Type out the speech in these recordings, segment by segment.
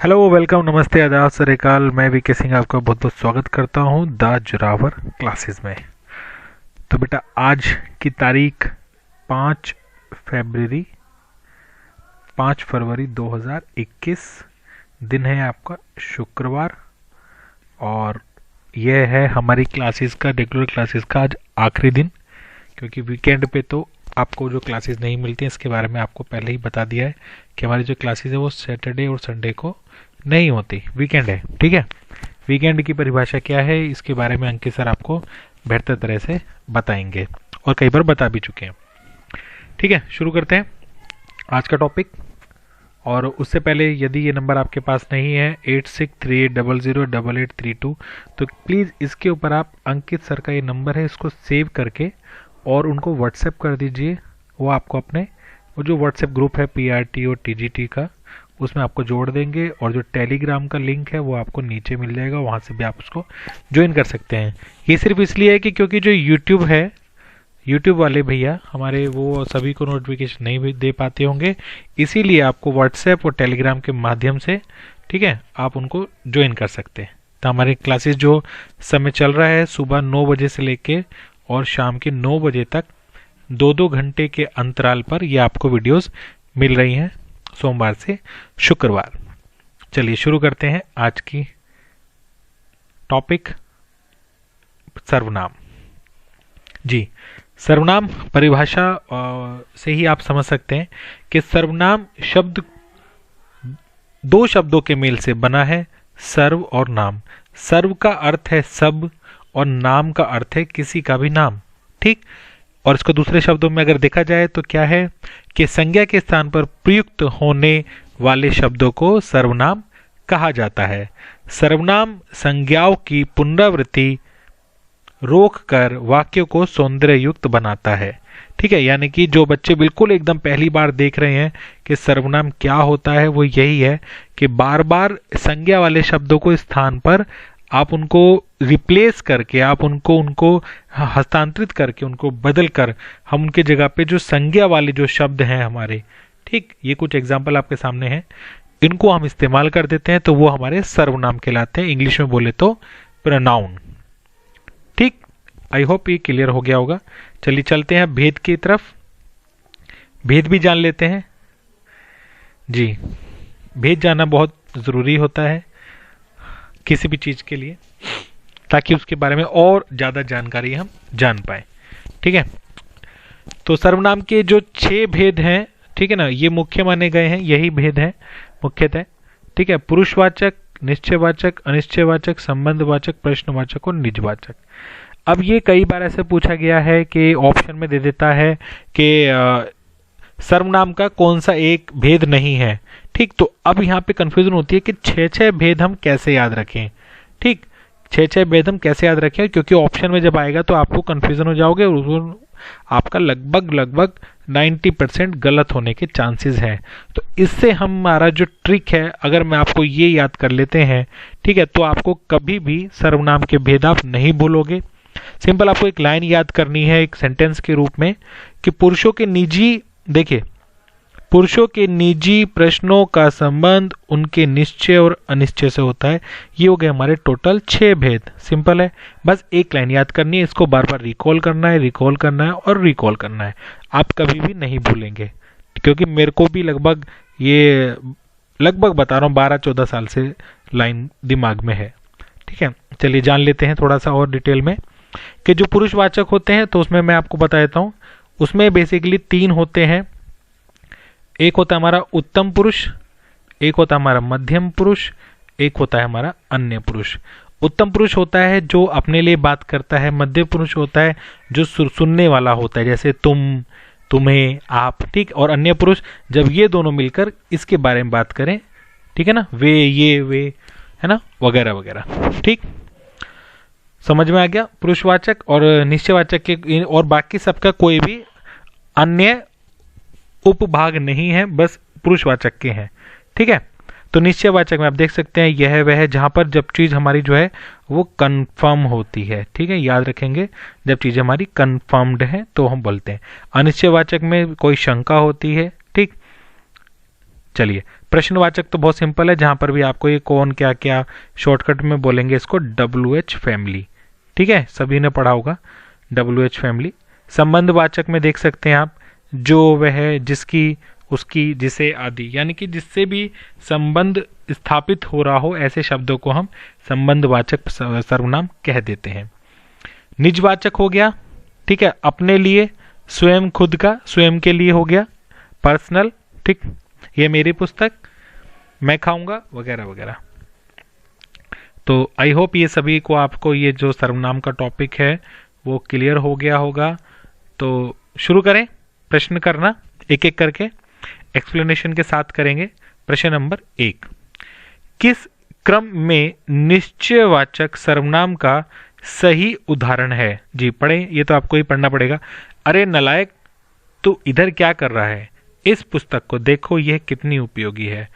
Hello, welcome, नमस्ते, आदाब, सत श्री अकाल। मैं वीके सिंह आपका बहुत बहुत स्वागत करता हूं द जोरावर क्लासेस में। तो बेटा, आज की तारीख 5 फरवरी 2021, दिन है आपका शुक्रवार। और यह है हमारी क्लासेस का, रेगुलर क्लासेस का आज आखिरी दिन, क्योंकि वीकेंड पे तो आपको जो क्लासेस नहीं मिलती हैं, इसके बारे में आपको पहले ही बता दिया है कि हमारी जो क्लासेस है वो सैटरडे और संडे को नहीं होती, वीकेंड है। ठीक है, वीकेंड की परिभाषा क्या है, इसके बारे में अंकित सर आपको बेहतर तरह से बताएंगे और कई बार बता भी चुके हैं। ठीक है, शुरू करते हैं आज का टॉपिक। और उससे पहले यदि ये नंबर आपके पास नहीं है 8638008832, तो प्लीज़ इसके ऊपर आप अंकित सर का ये नंबर है, इसको सेव करके और उनको व्हाट्सएप कर दीजिए। वो आपको अपने वो जो व्हाट्सएप ग्रुप है पीआरटी और टीजीटी का, उसमें आपको जोड़ देंगे। और जो टेलीग्राम का लिंक है वो आपको नीचे मिल जाएगा, वहाँ से भी आप उसको ज्वाइन कर सकते हैं। ये सिर्फ इसलिए है कि क्योंकि जो यूट्यूब है, यूट्यूब वाले भैया हमारे वो सभी को नोटिफिकेशन नहीं दे पाते होंगे, इसीलिए आपको व्हाट्सएप और टेलीग्राम के माध्यम से, ठीक है, आप उनको ज्वाइन कर सकते हैं। तो हमारी क्लासेस जो समय चल रहा है सुबह 9 बजे से लेके और शाम के 9 बजे तक 2-2 घंटे के अंतराल पर ये आपको वीडियोस मिल रही हैं, सोमवार से शुक्रवार। चलिए शुरू करते हैं आज की टॉपिक, सर्वनाम। जी, सर्वनाम परिभाषा से ही आप समझ सकते हैं कि सर्वनाम शब्द दो शब्दों के मेल से बना है, सर्व और नाम। सर्व का अर्थ है सब और नाम का अर्थ है किसी का भी नाम। ठीक, और इसको दूसरे शब्दों में अगर देखा जाए तो क्या है कि संज्ञा के स्थान पर प्रयुक्त होने वाले शब्दों को सर्वनाम कहा जाता है। सर्वनाम संज्ञाओं की पुनरावृत्ति रोककर वाक्यों को सौंदर्य युक्त बनाता है। ठीक है, यानी कि जो बच्चे बिल्कुल एकदम पहली बार देख रहे हैं कि सर्वनाम क्या होता है, वो यही है कि बार बार संज्ञा वाले शब्दों को स्थान पर आप उनको रिप्लेस करके, आप उनको हस्तांतरित करके, उनको बदल कर हम उनके जगह पे जो संज्ञा वाले जो शब्द हैं हमारे, ठीक, ये कुछ एग्जाम्पल आपके सामने हैं, इनको हम इस्तेमाल कर देते हैं, तो वो हमारे सर्वनाम कहलाते हैं। इंग्लिश में बोले तो प्रोनाउन। ठीक, आई होप ये क्लियर हो गया होगा। चलिए चलते हैं भेद की तरफ, भेद भी जान लेते हैं। जी, भेद जानना बहुत जरूरी होता है किसी भी चीज के लिए, ताकि उसके बारे में और ज्यादा जानकारी हम जान पाए। ठीक है, तो सर्वनाम के जो 6 भेद हैं, ठीक है ना, ये मुख्य माने गए हैं, यही भेद है मुख्यतः। ठीक है, पुरुषवाचक, निश्चयवाचक, अनिश्चयवाचक, संबंधवाचक, प्रश्नवाचक और निजवाचक। अब ये कई बार ऐसे पूछा गया है कि ऑप्शन में दे देता है कि सर्वनाम का कौन सा एक भेद नहीं है। ठीक, तो अब यहाँ पे कंफ्यूजन होती है कि 6 भेद हम कैसे याद रखें। ठीक, 6 भेद हम कैसे याद रखें, क्योंकि ऑप्शन में जब आएगा तो आपको कंफ्यूजन हो जाओगे और आपका लगभग 90% गलत होने के चांसेस हैं। तो इससे हमारा जो ट्रिक है, अगर मैं आपको ये याद कर लेते हैं, ठीक है, तो आपको कभी भी सर्वनाम के भेद आप नहीं भूलोगे। सिंपल आपको एक लाइन याद करनी है एक सेंटेंस के रूप में कि पुरुषों के निजी, देखिए, पुरुषों के निजी प्रश्नों का संबंध उनके निश्चय और अनिश्चय से होता है। ये हो गए हमारे टोटल 6 भेद। सिंपल है, बस एक लाइन याद करनी है, इसको बार बार रिकॉल करना है, रिकॉल करना है और रिकॉल करना है। आप कभी भी नहीं भूलेंगे, क्योंकि मेरे को भी लगभग बता रहा हूँ 12-14 साल से लाइन दिमाग में है। ठीक है, चलिए जान लेते हैं थोड़ा सा और डिटेल में कि जो पुरुषवाचक होते हैं, तो उसमें मैं आपको बता देता हूं, उसमें बेसिकली 3 होते हैं। एक होता है हमारा उत्तम पुरुष, एक होता है हमारा मध्यम पुरुष, एक होता है हमारा अन्य पुरुष। उत्तम पुरुष होता है जो अपने लिए बात करता है, मध्य पुरुष होता है जो सुनने वाला होता है, जैसे तुम, तुम्हें, आप। ठीक, और अन्य पुरुष जब ये दोनों मिलकर इसके बारे में बात करें, ठीक है ना, वे, ये, वे, है ना, वगैरह वगैरह। ठीक, समझ में आ गया। पुरुषवाचक और निश्चयवाचक के और बाकी सबका कोई भी अन्य उपभाग नहीं है, बस पुरुषवाचक के हैं। ठीक है, तो निश्चयवाचक में आप देख सकते हैं यह वह, जहां पर जब चीज हमारी जो है वो कंफर्म होती है। ठीक है, याद रखेंगे, जब चीज हमारी कंफर्म्ड है तो हम बोलते हैं। अनिश्चयवाचक में कोई शंका होती है। ठीक, चलिए, प्रश्नवाचक तो बहुत सिंपल है, जहां पर भी आपको ये कौन क्या क्या शॉर्टकट में बोलेंगे इसको WH फैमिली, ठीक है, सभी ने पढ़ा होगा WH फैमिली। संबंधवाचक में देख सकते हैं आप, जो वह, जिसकी, उसकी, जिसे आदि, यानी कि जिससे भी संबंध स्थापित हो रहा हो ऐसे शब्दों को हम संबंधवाचक सर्वनाम कह देते हैं। निजवाचक हो गया, ठीक है, अपने लिए, स्वयं, खुद का, स्वयं के लिए हो गया, पर्सनल, ठीक, ये मेरी पुस्तक, मैं खाऊंगा, वगैरह वगैरह। तो आई होप ये सभी को, आपको ये जो सर्वनाम का टॉपिक है वो क्लियर हो गया होगा। तो शुरू करें प्रश्न करना, एक एक करके एक्सप्लेनेशन के साथ करेंगे। प्रश्न नंबर 1, किस क्रम में निश्चयवाचक सर्वनाम का सही उदाहरण है? जी पढ़ें, ये तो आपको ही पढ़ना पड़ेगा। अरे नलायक, तू इधर क्या कर रहा है? इस पुस्तक को देखो, यह कितनी उपयोगी है।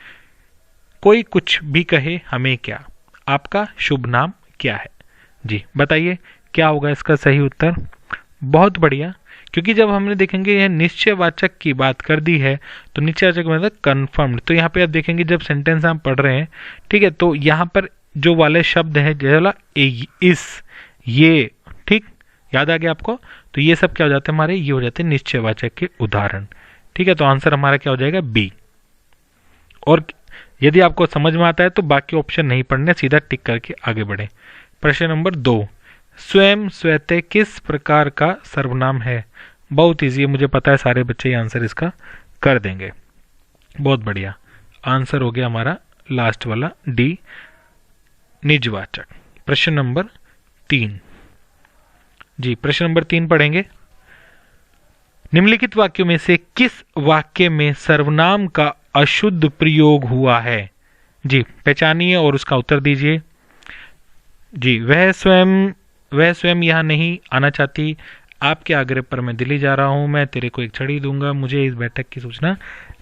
कोई कुछ भी कहे, हमें क्या? आपका शुभ नाम क्या है? जी बताइए क्या होगा इसका सही उत्तर। बहुत बढ़िया, क्योंकि जब हमने देखेंगे यह निश्चयवाचक की बात कर दी है तो निश्चयवाचक मतलब कंफर्म्ड। तो यहाँ पे आप देखेंगे जब सेंटेंस हम पढ़ रहे हैं, ठीक है, तो यहाँ पर जो वाले शब्द है जैसा इस, ये, ठीक, याद आ गया आपको? तो ये सब क्या हो जाते हैं हमारे, ये हो जाते हैं निश्चयवाचक के उदाहरण, ठीक है। तो आंसर हमारा क्या हो जाएगा, बी। और यदि आपको समझ में आता है तो बाकी ऑप्शन नहीं पढ़ने, सीधा टिक करके आगे बढ़े। प्रश्न नंबर 2, स्वयं, स्वयते किस प्रकार का सर्वनाम है? बहुत इजी है, मुझे पता है सारे बच्चे आंसर इसका कर देंगे। बहुत बढ़िया, आंसर हो गया हमारा लास्ट वाला डी, निजवाचक। प्रश्न नंबर 3, जी प्रश्न नंबर 3 पढ़ेंगे। निम्नलिखित वाक्यों में से किस वाक्य में सर्वनाम का अशुद्ध प्रयोग हुआ है? जी पहचानिए और उसका उत्तर दीजिए। जी, वह स्वयं यहाँ नहीं आना चाहती, आपके आग्रह पर मैं दिल्ली जा रहा हूं, मैं तेरे को एक छड़ी दूंगा, मुझे इस बैठक की सूचना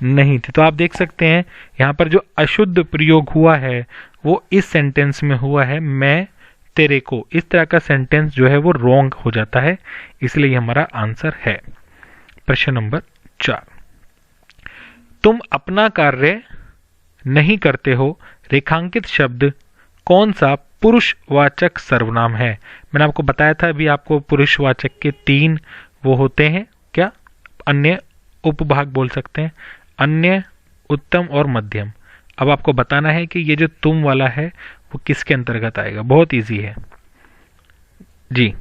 नहीं थी। तो आप देख सकते हैं यहाँ पर जो अशुद्ध प्रयोग हुआ है वो इस सेंटेंस में हुआ है, मैं तेरे को। इस तरह का सेंटेंस जो है वो रॉन्ग हो जाता है, इसलिए हमारा आंसर है। प्रश्न नंबर 4, तुम अपना कार्य नहीं करते हो, रेखांकित शब्द कौन सा पुरुषवाचक सर्वनाम है? मैंने आपको बताया था अभी, आपको पुरुषवाचक के 3 वो होते हैं, क्या? अन्य, उपभाग बोल सकते हैं, अन्य, उत्तम और मध्यम। अब आपको बताना है कि ये जो तुम वाला है वो किसके अंतर्गत आएगा। बहुत इजी है जी,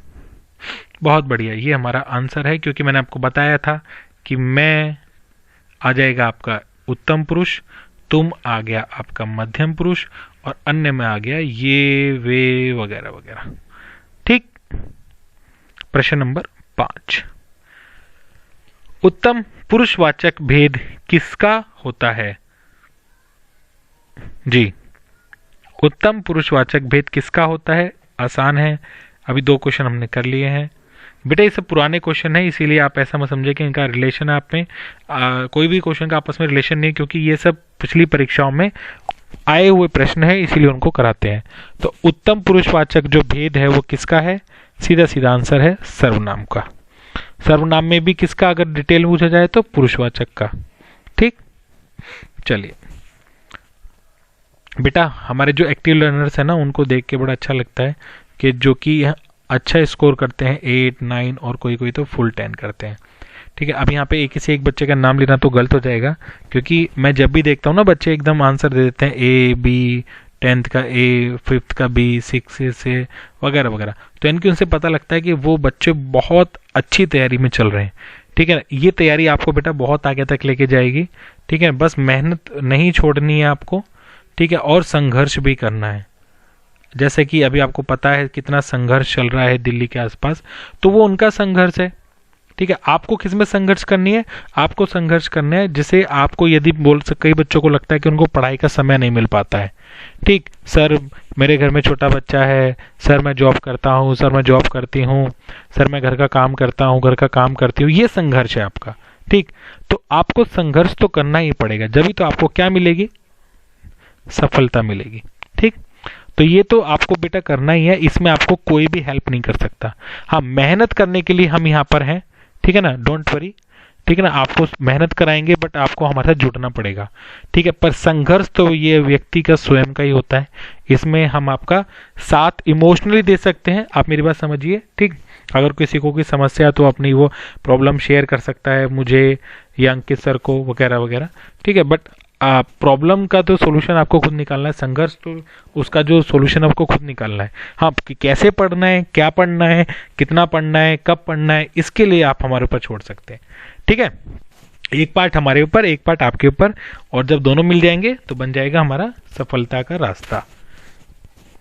बहुत बढ़िया, ये हमारा आंसर है, क्योंकि मैंने आपको बताया था कि मैं आ जाएगा आपका उत्तम पुरुष, तुम आ गया आपका मध्यम पुरुष, और अन्य में आ गया ये, वे, वगैरह वगैरह, ठीक। प्रश्न नंबर 5, उत्तम पुरुषवाचक भेद किसका होता है? जी, उत्तम पुरुषवाचक भेद किसका होता है? आसान है, अभी 2 क्वेश्चन हमने कर लिए हैं बेटा। ये सब पुराने क्वेश्चन है, इसीलिए आप ऐसा मत समझे कि इनका रिलेशन आप में कोई भी क्वेश्चन का आपस में रिलेशन नहीं है, क्योंकि ये सब पिछली परीक्षाओं में आए हुए प्रश्न है, इसीलिए उनको कराते हैं। तो उत्तम पुरुषवाचक जो भेद है वो किसका है? सीधा सीधा आंसर है सर्वनाम का। सर्वनाम में भी किसका अगर डिटेल पूछा जाए तो पुरुषवाचक का, ठीक। चलिए बेटा, हमारे जो एक्टिव लर्नर्स है ना, उनको देख के बड़ा अच्छा लगता है कि जो कि अच्छा स्कोर करते हैं 8, 9 और कोई कोई तो फुल 10 करते हैं, ठीक है। अब यहाँ पे किसी एक बच्चे का नाम लेना तो गलत हो जाएगा, क्योंकि मैं जब भी देखता हूँ ना बच्चे एकदम आंसर दे देते हैं A, B, 10th का A, 5th का B, 6th से वगैरह वगैरह, तो इनकी उनसे पता लगता है कि वो बच्चे बहुत अच्छी तैयारी में चल रहे हैं, ठीक है। ये तैयारी आपको बेटा बहुत आगे तक लेके जाएगी, ठीक है। बस मेहनत नहीं छोड़नी है आपको, ठीक है, और संघर्ष भी करना है। जैसे कि अभी आपको पता है कितना संघर्ष चल रहा है दिल्ली के आसपास, तो वो उनका संघर्ष है, ठीक है। आपको किस में संघर्ष करनी है? आपको संघर्ष करना है जिसे आपको, यदि कई बच्चों को लगता है कि उनको पढ़ाई का समय नहीं मिल पाता है, ठीक, सर मेरे घर में छोटा बच्चा है, सर मैं जॉब करता हूँ, सर मैं जॉब करती हूँ, सर मैं घर का काम करता हूँ, घर का काम करती हूँ, ये संघर्ष है आपका, ठीक। तो आपको संघर्ष तो करना ही पड़ेगा, जब ही तो आपको क्या मिलेगी? सफलता मिलेगी, ठीक। तो ये तो आपको बेटा करना ही है, इसमें आपको कोई भी हेल्प नहीं कर सकता। हाँ, मेहनत करने के लिए हम यहाँ पर हैं, ठीक है ना, डोंट वरी, ठीक है ना, आपको मेहनत कराएंगे बट आपको हमारे साथ जुटना पड़ेगा, ठीक है। पर संघर्ष तो ये व्यक्ति का स्वयं का ही होता है, इसमें हम आपका साथ इमोशनली दे सकते हैं, आप मेरी बात समझिए, ठीक। अगर किसी को कोई समस्या है तो अपनी वो प्रॉब्लम शेयर कर सकता है मुझे या अंकित सर को वगैरह वगैरह, ठीक है। बट प्रॉब्लम का तो सोल्यूशन आपको खुद निकालना है, संघर्ष तो उसका जो सोल्यूशन आपको खुद निकालना है। हाँ, कि कैसे पढ़ना है, क्या पढ़ना है, कितना पढ़ना है, कब पढ़ना है, इसके लिए आप हमारे ऊपर छोड़ सकते हैं, ठीक है। एक पार्ट हमारे ऊपर, एक पार्ट आपके ऊपर, और जब दोनों मिल जाएंगे तो बन जाएगा हमारा सफलता का रास्ता।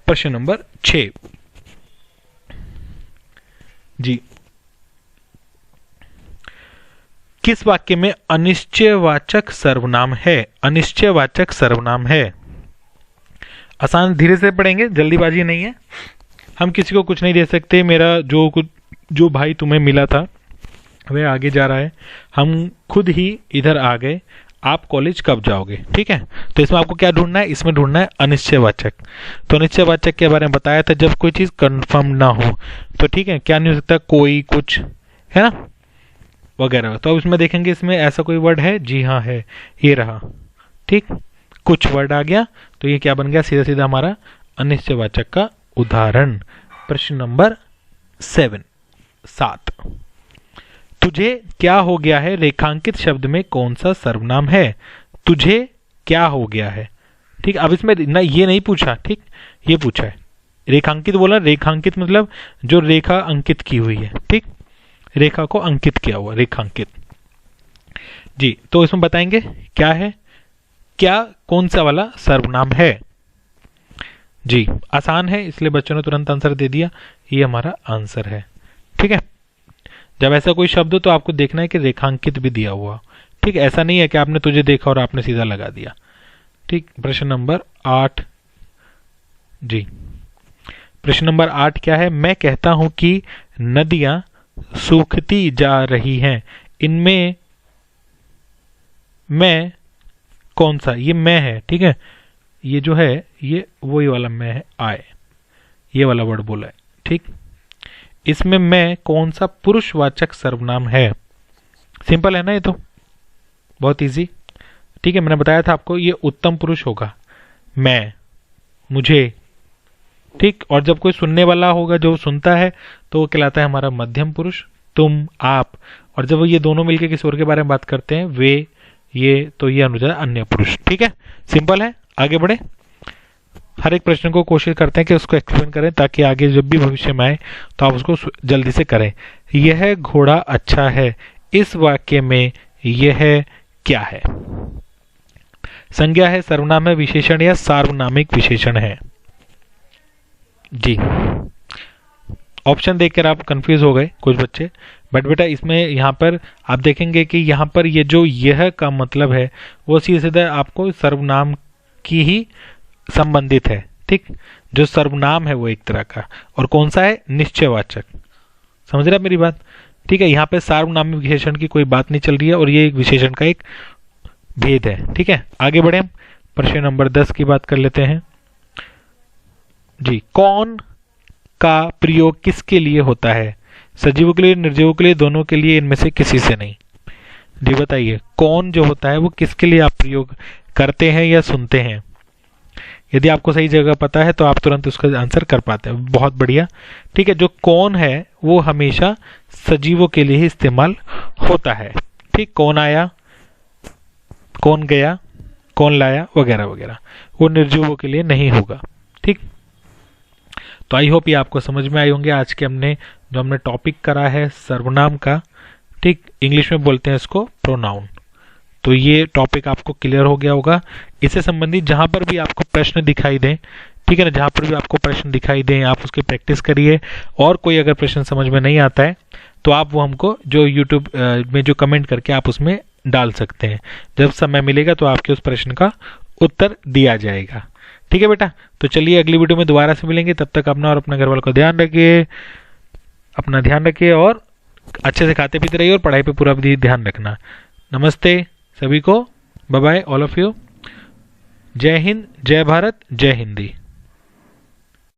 प्रश्न नंबर 6 जी, किस वाक्य में अनिश्चयवाचक सर्वनाम है? अनिश्चयवाचक सर्वनाम है, आसान, धीरे से पढ़ेंगे, जल्दीबाजी नहीं है। हम किसी को कुछ नहीं दे सकते, मेरा जो भाई तुम्हें मिला था वह आगे जा रहा है, हम खुद ही इधर आ गए, आप कॉलेज कब जाओगे, ठीक है। तो इसमें आपको क्या ढूंढना है, इसमें ढूंढना है अनिश्चयवाचक। तो अनिश्चयवाचक के बारे में बताया था, जब कोई चीज कंफर्म ना हो, तो ठीक है, क्या नहीं हो सकता, कोई, कुछ, है ना, वगैरह। तो अब इसमें देखेंगे, इसमें ऐसा कोई वर्ड है, जी हाँ है, ये रहा, ठीक, कुछ वर्ड आ गया, तो ये क्या बन गया, सीधा सीधा हमारा अनिश्चयवाचक का उदाहरण। प्रश्न नंबर 7, तुझे क्या हो गया है रेखांकित शब्द में कौन सा सर्वनाम है? तुझे क्या हो गया है, ठीक। अब इसमें ना ये नहीं पूछा, ठीक, ये पूछा है रेखांकित, बोला रेखांकित मतलब जो रेखा अंकित की हुई है, ठीक, रेखा को अंकित किया हुआ, रेखांकित जी। तो इसमें बताएंगे क्या है, क्या कौन सा वाला सर्वनाम है जी। आसान है, इसलिए बच्चों ने तुरंत आंसर दे दिया, ये हमारा आंसर है, ठीक है। जब ऐसा कोई शब्द हो तो आपको देखना है कि रेखांकित भी दिया हुआ, ठीक, ऐसा नहीं है कि आपने तुझे देखा और आपने सीधा लगा दिया, ठीक। प्रश्न नंबर 8 जी, प्रश्न नंबर 8 क्या है? मैं कहता हूं कि नदियां सूखती जा रही हैं, इनमें मैं कौन सा, ये मैं है, ठीक है, ये जो है ये वही वाला मैं है, आए, ये वाला वर्ड बोला है, ठीक। इसमें मैं कौन सा पुरुषवाचक सर्वनाम है? सिंपल है ना, ये तो बहुत इजी, ठीक है। मैंने बताया था आपको, ये उत्तम पुरुष होगा, मैं, मुझे, ठीक। और जब कोई सुनने वाला होगा, जो सुनता है, तो वो कहलाता है हमारा मध्यम पुरुष, तुम, आप। और जब ये दोनों मिलकर किसी और के बारे में बात करते हैं, वे, ये, तो ये अनुजा अन्य पुरुष, ठीक है। सिंपल है, आगे बढ़े। हर एक प्रश्न को कोशिश करते हैं कि उसको एक्सप्लेन करें, ताकि आगे जब भी भविष्य में आए तो आप उसको जल्दी से करें। यह घोड़ा अच्छा है, इस वाक्य में यह क्या है? संज्ञा है, सर्वनाम है, विशेषण या सार्वनामिक विशेषण है जी। ऑप्शन देखकर आप कंफ्यूज हो गए कुछ बच्चे, बट बेटा इसमें यहाँ पर आप देखेंगे कि यहाँ पर ये जो यह का मतलब है वो सीधा आपको सर्वनाम की ही संबंधित है, ठीक। जो सर्वनाम है वो एक तरह का, और कौन सा है? निश्चयवाचक। समझ रहे आप मेरी बात, ठीक है। यहाँ पे सार्वनामिक विशेषण की कोई बात नहीं चल रही है, और ये एक विशेषण का एक भेद है, ठीक है। आगे बढ़े, प्रश्न नंबर 10 की बात कर लेते हैं जी। कौन का प्रयोग किसके लिए होता है? सजीवों के लिए, निर्जीवों के लिए, दोनों के लिए, इनमें से किसी से नहीं जी। बताइए, कौन जो होता है वो किसके लिए आप प्रयोग करते हैं या सुनते हैं? यदि आपको सही जगह पता है तो आप तुरंत उसका आंसर कर पाते हैं, बहुत बढ़िया, ठीक है। जो कौन है वो हमेशा सजीवों के लिए ही इस्तेमाल होता है, ठीक। कौन आया, कौन गया, कौन लाया, वगैरह वगैरह, वो निर्जीवों के लिए नहीं होगा, ठीक। तो आई होप ये आपको समझ में आए होंगे। आज के हमने टॉपिक करा है सर्वनाम का, ठीक। इंग्लिश में बोलते हैं इसको प्रोनाउन। तो ये टॉपिक आपको क्लियर हो गया होगा। इससे संबंधित जहां पर भी आपको प्रश्न दिखाई दें, ठीक है ना, जहां पर भी आपको प्रश्न दिखाई दें आप उसकी प्रैक्टिस करिए, और कोई अगर प्रश्न समझ में नहीं आता है तो आप वो हमको जो यूट्यूब में जो कमेंट करके आप उसमें डाल सकते हैं। जब समय मिलेगा तो आपके उस प्रश्न का उत्तर दिया जाएगा, ठीक है बेटा। तो चलिए अगली वीडियो में दोबारा से मिलेंगे, तब तक अपना और अपने घर वालों का ध्यान रखिए, अपना ध्यान रखिए, और अच्छे से खाते पीते रहिए, और पढ़ाई पे पूरा भी ध्यान रखना। नमस्ते सभी को, bye bye all of you. जय हिंद, जय भारत, जय हिंदी।